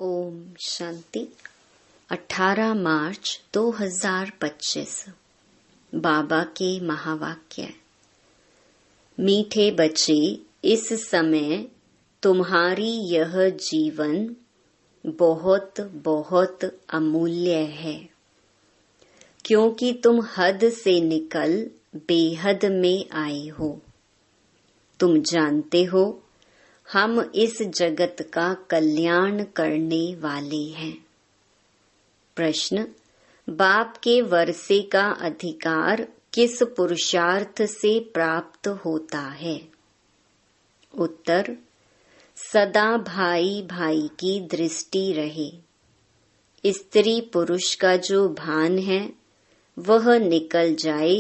ओम शांति। 18 मार्च 2025 बाबा के महावाक्य। मीठे बच्चे, इस समय तुम्हारी यह जीवन बहुत बहुत अमूल्य है, क्योंकि तुम हद से निकल बेहद में आए हो। तुम जानते हो, हम इस जगत का कल्याण करने वाले हैं। प्रश्न: बाप के वर्षे का अधिकार किस पुरुषार्थ से प्राप्त होता है? उत्तर: सदा भाई भाई की दृष्टि रहे। स्त्री पुरुष का जो भान है वह निकल जाए,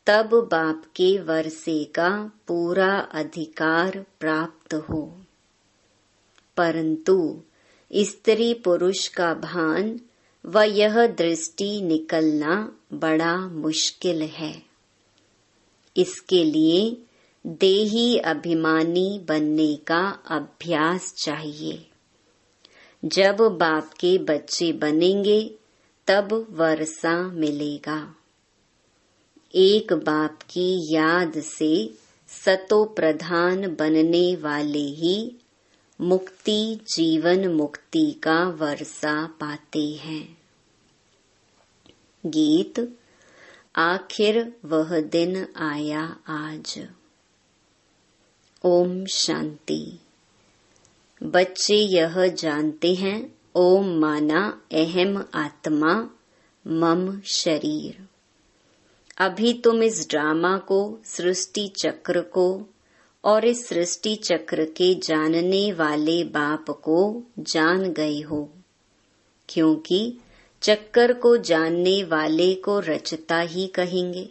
तब बाप के वर्षे का पूरा अधिकार प्राप्त हो। परंतु स्त्री पुरुष का भान व यह दृष्टि निकलना बड़ा मुश्किल है। इसके लिए देही अभिमानी बनने का अभ्यास चाहिए। जब बाप के बच्चे बनेंगे तब वर्षा मिलेगा। एक बाप की याद से सतो प्रधान बनने वाले ही मुक्ति जीवन मुक्ति का वर्षा पाते हैं। गीत: आखिर वह दिन आया आज। ओम शांति। बच्चे यह जानते हैं, ओम माना अहम आत्मा मम शरीर। अभी तुम इस ड्रामा को, सृष्टि चक्र को और इस सृष्टि चक्र के जानने वाले बाप को जान गए हो, क्योंकि चक्कर को जानने वाले को रचता ही कहेंगे।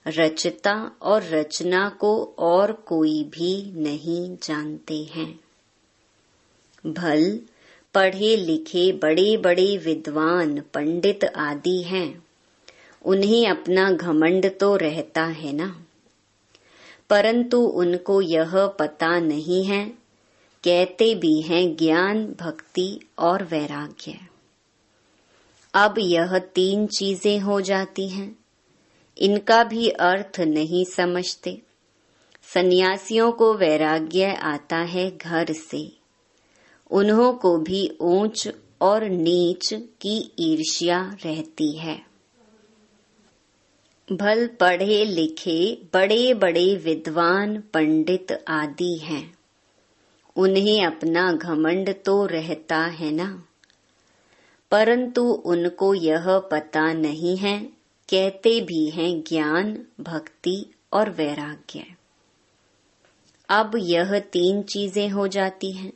रचता और रचना को और कोई भी नहीं जानते हैं। भल पढ़े लिखे बड़े बड़े विद्वान पंडित आदि हैं, उन्हें अपना घमंड तो रहता है ना, परंतु उनको यह पता नहीं है। कहते भी हैं ज्ञान, भक्ति और वैराग्य। अब यह 3 चीजें हो जाती हैं, इनका भी अर्थ नहीं समझते। सन्यासियों को वैराग्य आता है घर से, उन्हों को भी ऊंच और नीच की ईर्ष्या रहती है। भल पढ़े लिखे बड़े बड़े विद्वान पंडित आदि हैं, उन्हें अपना घमंड तो रहता है ना, परंतु उनको यह पता नहीं है। कहते भी हैं ज्ञान, भक्ति और वैराग्य। अब यह 3 चीजें हो जाती हैं,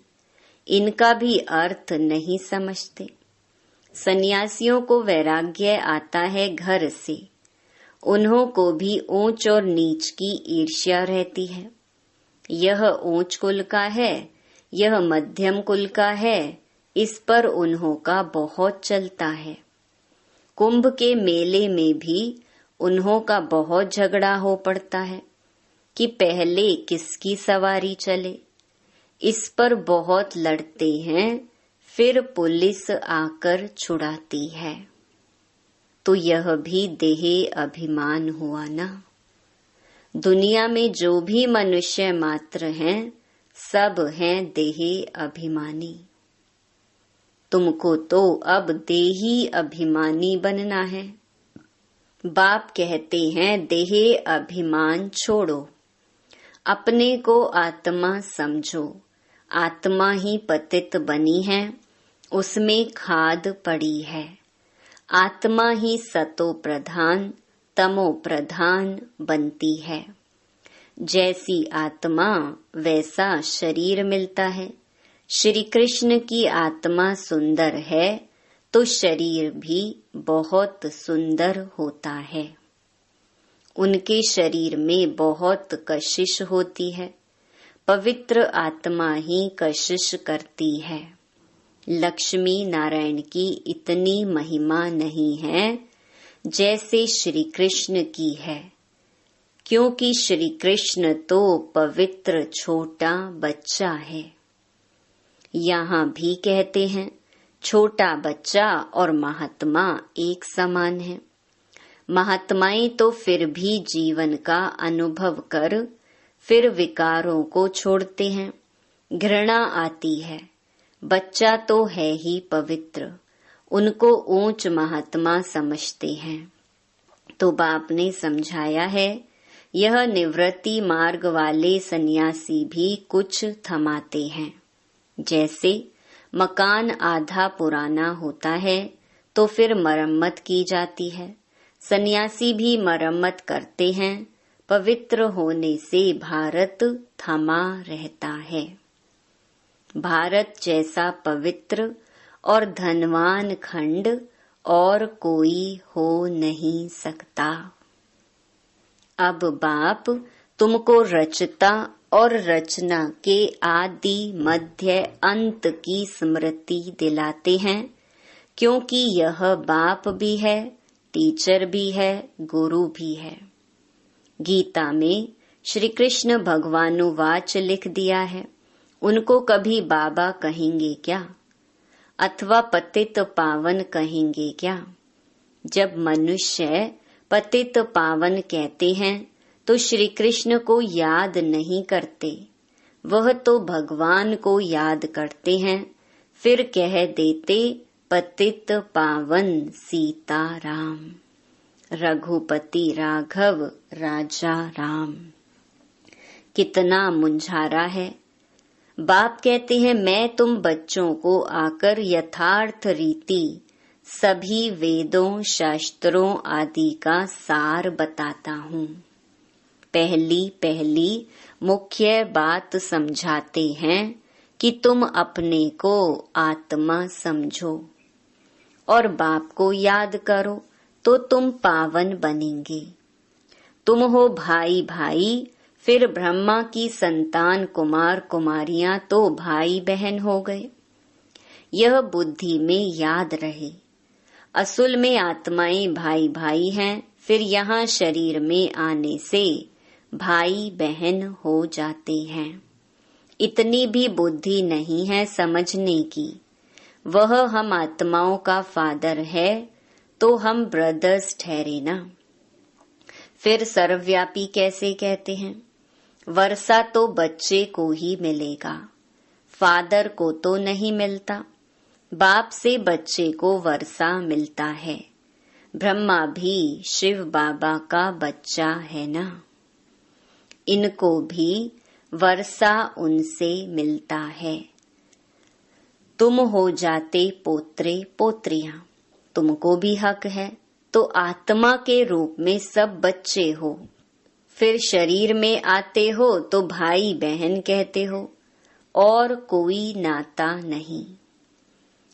इनका भी अर्थ नहीं समझते। सन्यासियों को वैराग्य आता है घर से, उन्हों को भी ऊंच और नीच की ईर्ष्या रहती है। यह ऊंच कुल का है, यह मध्यम कुल का है, इस पर उन्हों का बहुत चलता है। कुंभ के मेले में भी उन्हों का बहुत झगड़ा हो पड़ता है कि पहले किसकी सवारी चले। इस पर बहुत लड़ते हैं, फिर पुलिस आकर छुड़ाती है। तो यह भी देह अभिमान हुआ ना। दुनिया में जो भी मनुष्य मात्र हैं, सब हैं देह अभिमानी। तुमको तो अब देही अभिमानी बनना है। बाप कहते हैं देह अभिमान छोड़ो, अपने को आत्मा समझो। आत्मा ही पतित बनी है, उसमें खाद पड़ी है। आत्मा ही सतो प्रधान तमो प्रधान बनती है। जैसी आत्मा वैसा शरीर मिलता है। श्री कृष्ण की आत्मा सुंदर है तो शरीर भी बहुत सुंदर होता है। उनके शरीर में बहुत कशिश होती है, पवित्र आत्मा ही कशिश करती है। लक्ष्मी नारायण की इतनी महिमा नहीं है जैसे श्री कृष्ण की है, क्योंकि श्री कृष्ण तो पवित्र छोटा बच्चा है। यहाँ भी कहते हैं छोटा बच्चा और महात्मा एक समान है। महात्माएं तो फिर भी जीवन का अनुभव कर फिर विकारों को छोड़ते हैं। घृणा आती है, बच्चा तो है ही पवित्र, उनको ऊंच महात्मा समझते हैं। तो बाप ने समझाया है, यह निवृत्ति मार्ग वाले सन्यासी भी कुछ थमाते हैं। जैसे मकान आधा पुराना होता है तो फिर मरम्मत की जाती है, सन्यासी भी मरम्मत करते हैं। पवित्र होने से भारत थमा रहता है। भारत जैसा पवित्र और धनवान खंड और कोई हो नहीं सकता। अब बाप तुमको रचता और रचना के आदि मध्य अंत की स्मृति दिलाते हैं, क्योंकि यह बाप भी है, टीचर भी है, गुरु भी है। गीता में श्री कृष्ण भगवानुवाच लिख दिया है। उनको कभी बाबा कहेंगे क्या, अथवा पतित पावन कहेंगे क्या? जब मनुष्य पतित पावन कहते हैं तो श्री कृष्ण को याद नहीं करते, वह तो भगवान को याद करते हैं। फिर कह देते पतित पावन सीताराम, रघुपति राघव राजा राम। कितना मुंझारा है। बाप कहते हैं मैं तुम बच्चों को आकर यथार्थ रीति सभी वेदों शास्त्रों आदि का सार बताता हूँ। पहली मुख्य बात समझाते हैं कि तुम अपने को आत्मा समझो और बाप को याद करो तो तुम पावन बनेंगे। तुम हो भाई भाई, फिर ब्रह्मा की संतान कुमार कुमारियां तो भाई बहन हो गए। यह बुद्धि में याद रहे। असल में आत्माएं भाई भाई हैं, फिर यहाँ शरीर में आने से भाई बहन हो जाते हैं। इतनी भी बुद्धि नहीं है समझने की। वह हम आत्माओं का फादर है तो हम ब्रदर्स ठहरे ना। फिर सर्वव्यापी कैसे कहते हैं? वर्षा तो बच्चे को ही मिलेगा, फादर को तो नहीं मिलता। बाप से बच्चे को वर्षा मिलता है। ब्रह्मा भी शिव बाबा का बच्चा है ना। इनको भी वर्षा उनसे मिलता है। तुम हो जाते पोत्रे पोत्रियां, तुमको भी हक है। तो आत्मा के रूप में सब बच्चे हो, फिर शरीर में आते हो तो भाई बहन कहते हो, और कोई नाता नहीं।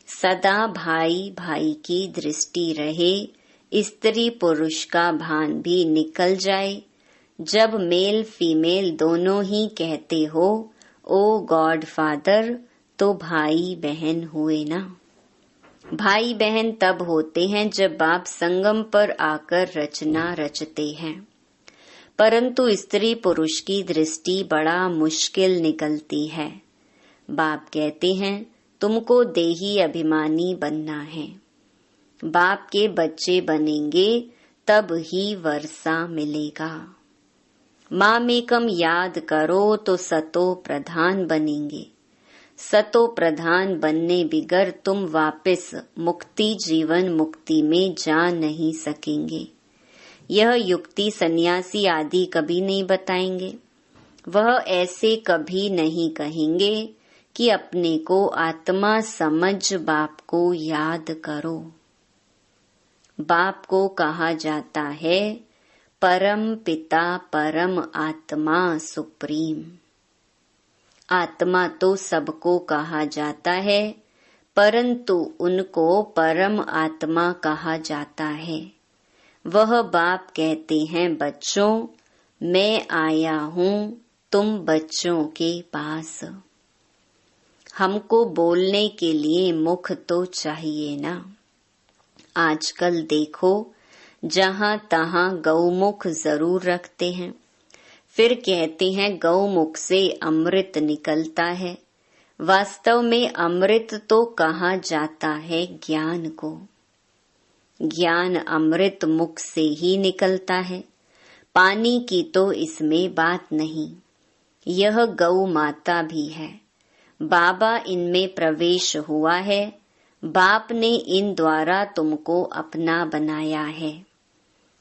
सदा भाई भाई की दृष्टि रहे, स्त्री पुरुष का भान भी निकल जाए। जब मेल फीमेल दोनों ही कहते हो ओ गॉड फादर, तो भाई बहन हुए ना। भाई बहन तब होते हैं जब बाप संगम पर आकर रचना रचते हैं, परंतु स्त्री पुरुष की दृष्टि बड़ा मुश्किल निकलती है। बाप कहते हैं तुमको देही अभिमानी बनना है। बाप के बच्चे बनेंगे तब ही वर्षा मिलेगा। मामेकम याद करो तो सतो प्रधान बनेंगे। सतो प्रधान बनने बिगर तुम वापस मुक्ति जीवन मुक्ति में जा नहीं सकेंगे। यह युक्ति सन्यासी आदि कभी नहीं बताएंगे। वह ऐसे कभी नहीं कहेंगे कि अपने को आत्मा समझ बाप को याद करो। बाप को कहा जाता है परम पिता परम आत्मा सुप्रीम। आत्मा तो सबको कहा जाता है, परंतु उनको परम आत्मा कहा जाता है। वह बाप कहते हैं बच्चों, मैं आया हूँ तुम बच्चों के पास। हमको बोलने के लिए मुख तो चाहिए ना। आजकल देखो जहाँ तहाँ गौमुख जरूर रखते हैं, फिर कहते हैं गौमुख से अमृत निकलता है। वास्तव में अमृत तो कहा जाता है ज्ञान को। ज्ञान अमृत मुख से ही निकलता है, पानी की तो इसमें बात नहीं। यह गौ माता भी है, बाबा इनमें प्रवेश हुआ है, बाप ने इन द्वारा तुमको अपना बनाया है।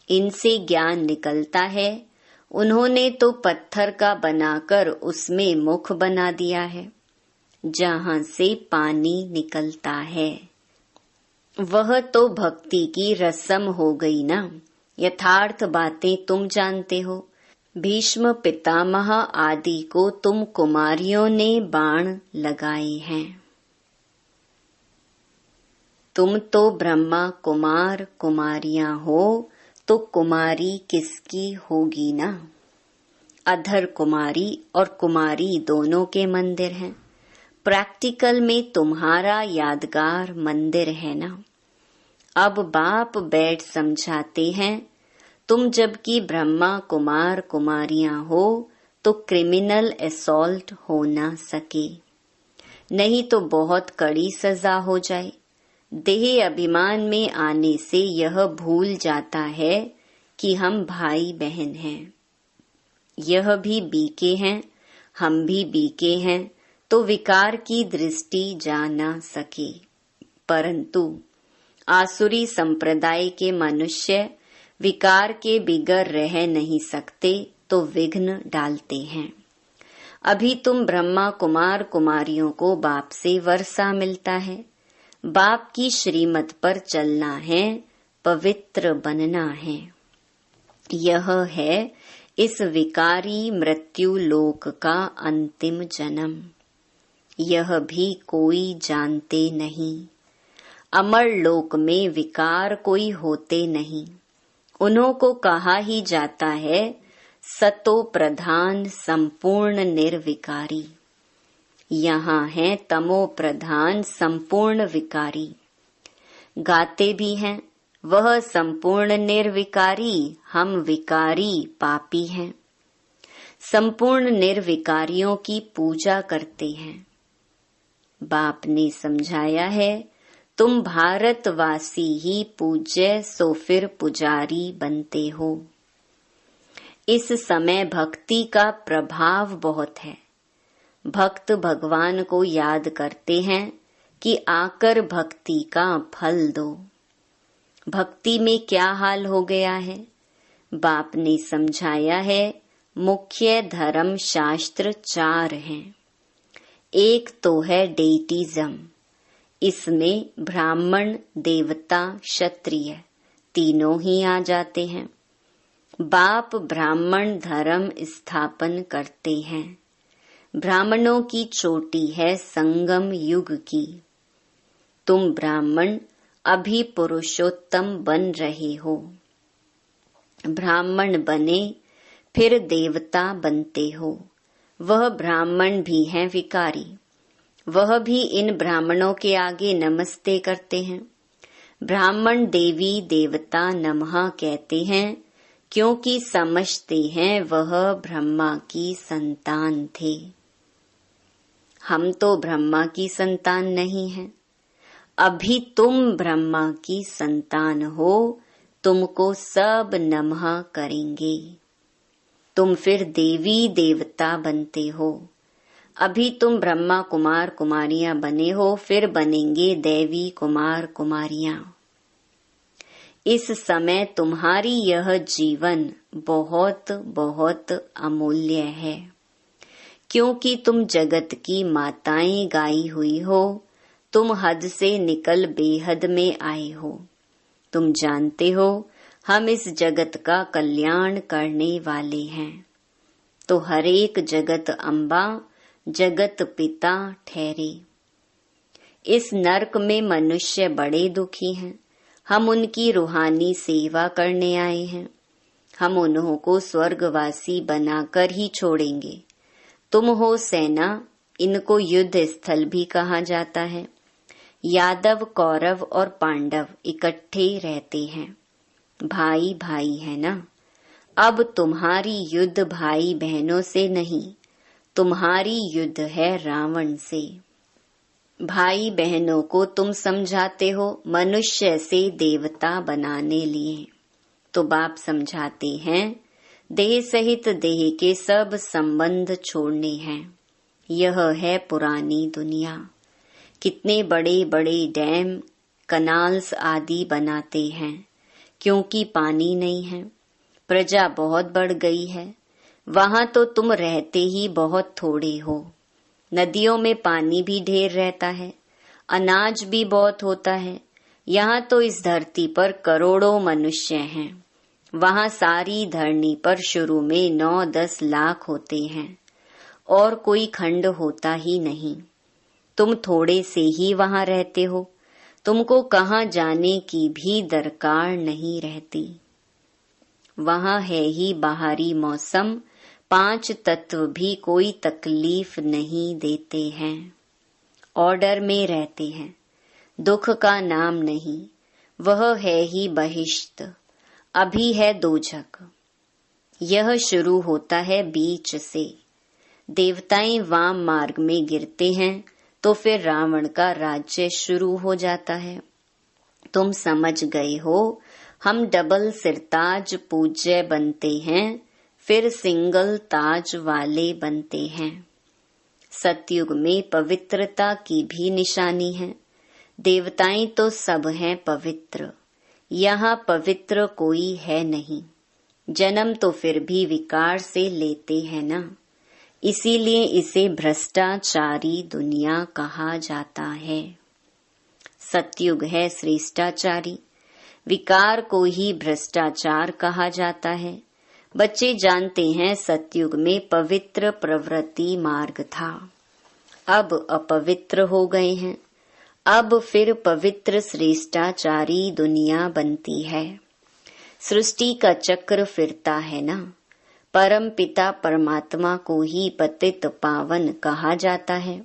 इनसे ज्ञान निकलता है, उन्होंने तो पत्थर का बनाकर उसमें मुख बना दिया है, जहाँ से पानी निकलता है। वह तो भक्ति की रस्म हो गई ना। यथार्थ बातें तुम जानते हो। भीष्म पितामह आदि को तुम कुमारियों ने बाण लगाए हैं। तुम तो ब्रह्मा कुमार कुमारियां हो, तो कुमारी किसकी होगी ना। अधर कुमारी और कुमारी दोनों के मंदिर हैं। प्रैक्टिकल में तुम्हारा यादगार मंदिर है ना। अब बाप बैठ समझाते हैं, तुम जबकि ब्रह्मा कुमार कुमारियां हो तो क्रिमिनल असॉल्ट हो ना सके, नहीं तो बहुत कड़ी सजा हो जाए। देह अभिमान में आने से यह भूल जाता है कि हम भाई बहन हैं। यह भी बीके हैं, हम भी बीके हैं, तो विकार की दृष्टि जा ना सके। परंतु आसुरी संप्रदाय के मनुष्य विकार के बिगर रह नहीं सकते, तो विघ्न डालते हैं। अभी तुम ब्रह्मा कुमार कुमारियों को बाप से वर्षा मिलता है। बाप की श्रीमत पर चलना है, पवित्र बनना है। यह है इस विकारी मृत्यु लोक का अंतिम जन्म। यह भी कोई जानते नहीं। अमर लोक में विकार कोई होते नहीं। उन्हों को कहा ही जाता है सतो प्रधान संपूर्ण निर्विकारी। यहाँ है तमो प्रधान संपूर्ण विकारी। गाते भी हैं, वह संपूर्ण निर्विकारी, हम विकारी पापी हैं। संपूर्ण निर्विकारियों की पूजा करते हैं। बाप ने समझाया है, तुम भारतवासी ही पूज्य, सो फिर पुजारी बनते हो। इस समय भक्ति का प्रभाव बहुत है। भक्त भगवान को याद करते हैं कि आकर भक्ति का फल दो। भक्ति में क्या हाल हो गया है, बाप ने समझाया है। मुख्य धर्म शास्त्र 4 हैं। एक तो है डेटिज्म, इसमें ब्राह्मण देवता क्षत्रिय तीनों ही आ जाते हैं। बाप ब्राह्मण धर्म स्थापन करते हैं। ब्राह्मणों की चोटी है संगम युग की। तुम ब्राह्मण अभी पुरुषोत्तम बन रहे हो। ब्राह्मण बने फिर देवता बनते हो। वह ब्राह्मण भी हैं विकारी। वह भी इन ब्राह्मणों के आगे नमस्ते करते हैं। ब्राह्मण देवी देवता नमः कहते हैं, क्योंकि समझते हैं वह ब्रह्मा की संतान थे। हम तो ब्रह्मा की संतान नहीं हैं। अभी तुम ब्रह्मा की संतान हो, तुमको सब नमः करेंगे। तुम फिर देवी देवता बनते हो। अभी तुम ब्रह्मा कुमार कुमारियां बने हो, फिर बनेंगे देवी कुमार कुमारियां। इस समय तुम्हारी यह जीवन बहुत बहुत अमूल्य है, क्योंकि तुम जगत की माताएं गाई हुई हो। तुम हद से निकल बेहद में आए हो। तुम जानते हो हम इस जगत का कल्याण करने वाले हैं, तो हर एक जगत अम्बा जगत पिता ठहरे। इस नरक में मनुष्य बड़े दुखी हैं। हम उनकी रूहानी सेवा करने आए हैं। हम उन्हों को स्वर्गवासी बनाकर ही छोड़ेंगे। तुम हो सेना, इनको युद्ध स्थल भी कहा जाता है। यादव कौरव और पांडव इकट्ठे रहते हैं। भाई भाई है ना। अब तुम्हारी युद्ध भाई बहनों से नहीं, तुम्हारी युद्ध है रावण से। भाई बहनों को तुम समझाते हो मनुष्य से देवता बनाने लिए, तो बाप समझाते हैं देह सहित देह के सब संबंध छोड़ने हैं। यह है पुरानी दुनिया। कितने बड़े बड़े डैम, कनाल्स आदि बनाते हैं, क्योंकि पानी नहीं है। प्रजा बहुत बढ़ गई है, वहां तो तुम रहते ही बहुत थोड़े हो। नदियों में पानी भी ढेर रहता है, अनाज भी बहुत होता है। यहाँ तो इस धरती पर करोड़ों मनुष्य हैं, वहाँ सारी धरनी पर शुरू में 9-10 लाख होते हैं और कोई खंड होता ही नहीं। तुम थोड़े से ही वहाँ रहते हो, तुमको कहाँ जाने की भी दरकार नहीं रहती। वहाँ है ही बाहरी मौसम, 5 तत्व भी कोई तकलीफ नहीं देते हैं। ऑर्डर में रहते हैं, दुख का नाम नहीं, वह है ही बहिष्त। अभी है दोजख। यह शुरू होता है बीच से। देवताएं वाम मार्ग में गिरते हैं तो फिर रावण का राज्य शुरू हो जाता है। तुम समझ गए हो, हम डबल सिरताज पूज्य बनते हैं, फिर सिंगल ताज वाले बनते हैं। सतयुग में पवित्रता की भी निशानी है। देवताएं तो सब हैं पवित्र, यहाँ पवित्र कोई है नहीं। जन्म तो फिर भी विकार से लेते हैं ना, इसीलिए इसे भ्रष्टाचारी दुनिया कहा जाता है। सतयुग है श्रेष्ठाचारी, विकार को ही भ्रष्टाचार कहा जाता है। बच्चे जानते हैं सतयुग में पवित्र प्रवृत्ति मार्ग था, अब अपवित्र हो गए हैं। अब फिर पवित्र श्रेष्ठाचारी दुनिया बनती है। सृष्टि का चक्र फिरता है ना। परम पिता परमात्मा को ही पतित पावन कहा जाता है।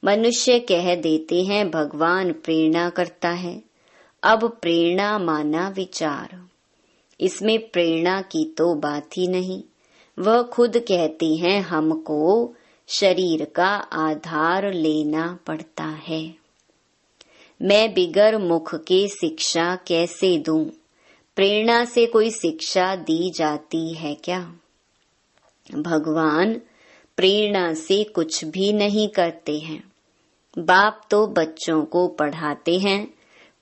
मनुष्य कह देते हैं भगवान प्रेरणा करता है। अब प्रेरणा माना विचार, इसमें प्रेरणा की तो बात ही नहीं। वह खुद कहते हैं हमको शरीर का आधार लेना पड़ता है। मैं बिगर मुख के शिक्षा कैसे दूं? प्रेरणा से कोई शिक्षा दी जाती है क्या? भगवान प्रेरणा से कुछ भी नहीं करते हैं। बाप तो बच्चों को पढ़ाते हैं,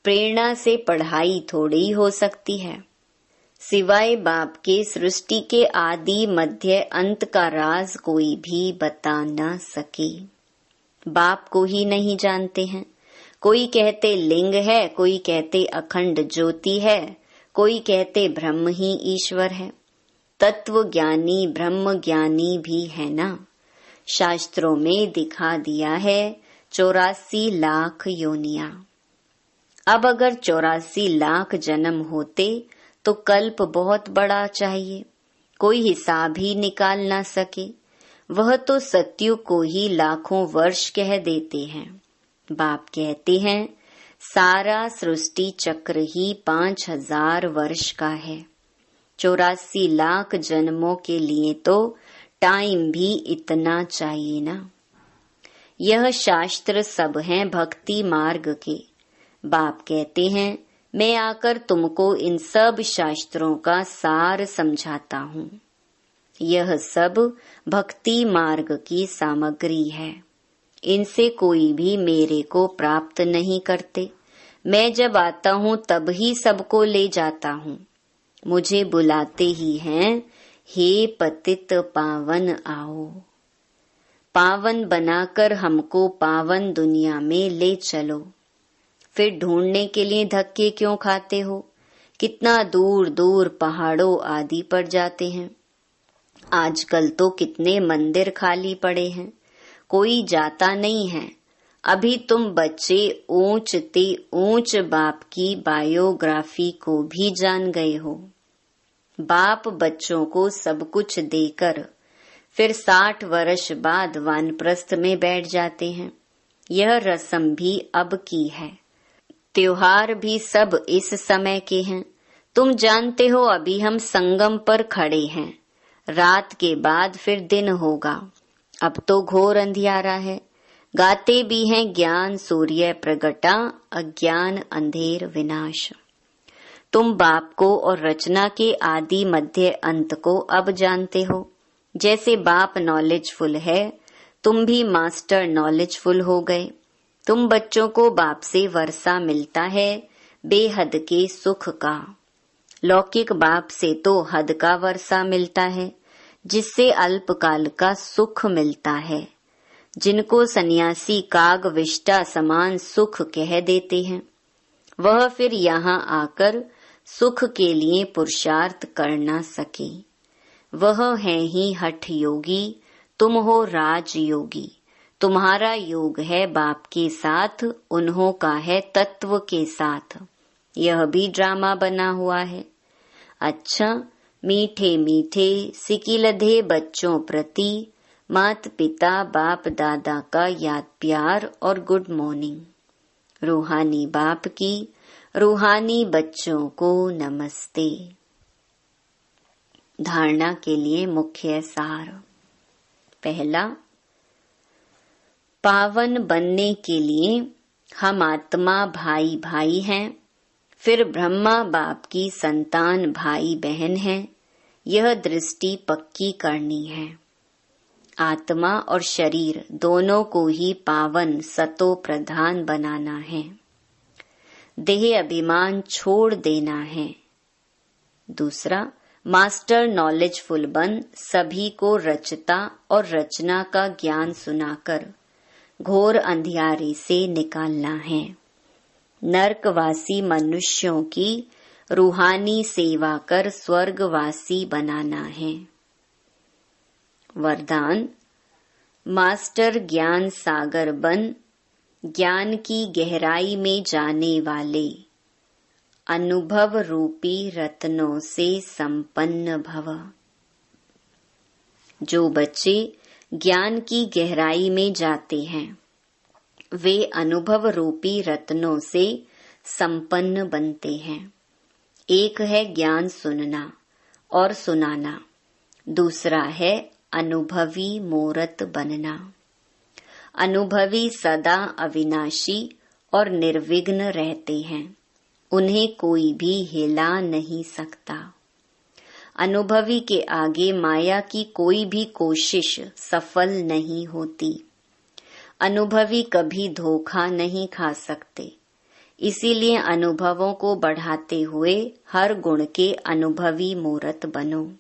प्रेरणा से पढ़ाई थोड़ी हो सकती है। सिवाय बाप के सृष्टि के आदि मध्य अंत का राज कोई भी बता न सके। बाप को ही नहीं जानते हैं। कोई कहते लिंग है, कोई कहते अखंड ज्योति है, कोई कहते ब्रह्म ही ईश्वर है। तत्व ज्ञानी ब्रह्म ज्ञानी भी है ना। शास्त्रों में दिखा दिया है 84 लाख योनियां। अब अगर 84 लाख जन्म होते तो कल्प बहुत बड़ा चाहिए, कोई हिसाब ही निकाल ना सके। वह तो सतयुग को ही लाखों वर्ष कह देते हैं। बाप कहते हैं सारा सृष्टि चक्र ही 5000 वर्ष का है। 84 लाख जन्मों के लिए तो टाइम भी इतना चाहिए ना। यह शास्त्र सब हैं भक्ति मार्ग के। बाप कहते हैं मैं आकर तुमको इन सब शास्त्रों का सार समझाता हूँ। यह सब भक्ति मार्ग की सामग्री है। इनसे कोई भी मेरे को प्राप्त नहीं करते। मैं जब आता हूँ तब ही सबको ले जाता हूँ। मुझे बुलाते ही हैं, हे पतित पावन आओ। पावन बनाकर हमको पावन दुनिया में ले चलो। फिर ढूंढने के लिए धक्के क्यों खाते हो? कितना दूर दूर पहाड़ों आदि पर जाते हैं। आजकल तो कितने मंदिर खाली पड़े हैं, कोई जाता नहीं है। अभी तुम बच्चे ऊंच ते ऊंच बाप की बायोग्राफी को भी जान गए हो। बाप बच्चों को सब कुछ देकर फिर 60 वर्ष बाद वानप्रस्थ में बैठ जाते हैं। यह रस्म भी अब की है। त्योहार भी सब इस समय के हैं। तुम जानते हो अभी हम संगम पर खड़े हैं, रात के बाद फिर दिन होगा। अब तो घोर अंधियारा है। गाते भी हैं ज्ञान सूर्य प्रगटा, अज्ञान अंधेर विनाश। तुम बाप को और रचना के आदि मध्य अंत को अब जानते हो। जैसे बाप नॉलेजफुल है, तुम भी मास्टर नॉलेजफुल हो गए। तुम बच्चों को बाप से वर्षा मिलता है बेहद के सुख का। लौकिक बाप से तो हद का वर्षा मिलता है, जिससे अल्पकाल का सुख मिलता है, जिनको सन्यासी काग विष्टा समान सुख कह देते हैं। वह फिर यहाँ आकर सुख के लिए पुरुषार्थ कर न सके। वह है ही हठ योगी, तुम हो राज योगी। तुम्हारा योग है बाप के साथ, उन्हों का है तत्व के साथ। यह भी ड्रामा बना हुआ है। अच्छा, मीठे मीठे सिकिलधे बच्चों प्रति मात पिता बाप दादा का याद प्यार और गुड मॉर्निंग। रूहानी बाप की रूहानी बच्चों को नमस्ते। धारणा के लिए मुख्य सार। पहला, पावन बनने के लिए हम आत्मा भाई भाई हैं, फिर ब्रह्मा बाप की संतान भाई बहन हैं। यह दृष्टि पक्की करनी है। आत्मा और शरीर दोनों को ही पावन सतो प्रधान बनाना है। देह अभिमान छोड़ देना है। दूसरा, मास्टर नॉलेजफुल बन सभी को रचता और रचना का ज्ञान सुनाकर घोर अंधियारे से निकालना है। नरकवासी मनुष्यों की रूहानी सेवा कर स्वर्गवासी बनाना है। वरदान, मास्टर ज्ञान सागर बन ज्ञान की गहराई में जाने वाले, अनुभव रूपी रत्नों से संपन्न भव। जो बच्चे ज्ञान की गहराई में जाते हैं, वे अनुभव रूपी रत्नों से संपन्न बनते हैं। एक है ज्ञान सुनना और सुनाना, दूसरा है अनुभवी मूरत बनना। अनुभवी सदा अविनाशी और निर्विघ्न रहते हैं, उन्हें कोई भी हिला नहीं सकता। अनुभवी के आगे माया की कोई भी कोशिश सफल नहीं होती। अनुभवी कभी धोखा नहीं खा सकते। इसीलिए अनुभवों को बढ़ाते हुए हर गुण के अनुभवी मूरत बनो।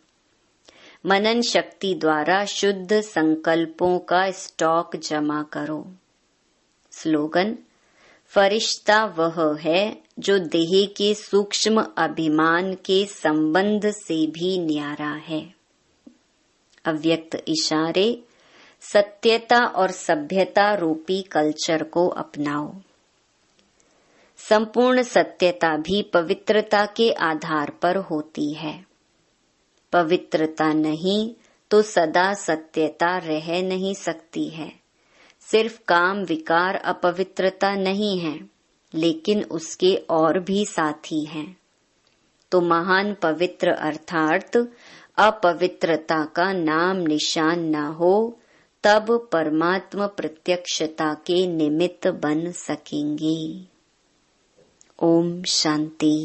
मनन शक्ति द्वारा शुद्ध संकल्पों का स्टॉक जमा करो। स्लोगन, फरिश्ता वह है जो देह के सूक्ष्म अभिमान के संबंध से भी न्यारा है। अव्यक्त इशारे, सत्यता और सभ्यता रूपी कल्चर को अपनाओ। संपूर्ण सत्यता भी पवित्रता के आधार पर होती है। पवित्रता नहीं तो सदा सत्यता रह नहीं सकती है। सिर्फ काम विकार अपवित्रता नहीं है, लेकिन उसके और भी साथी हैं। तो महान पवित्र अर्थात अपवित्रता का नाम निशान न हो, तब परमात्मा प्रत्यक्षता के निमित्त बन सकेंगे। ओम शांति।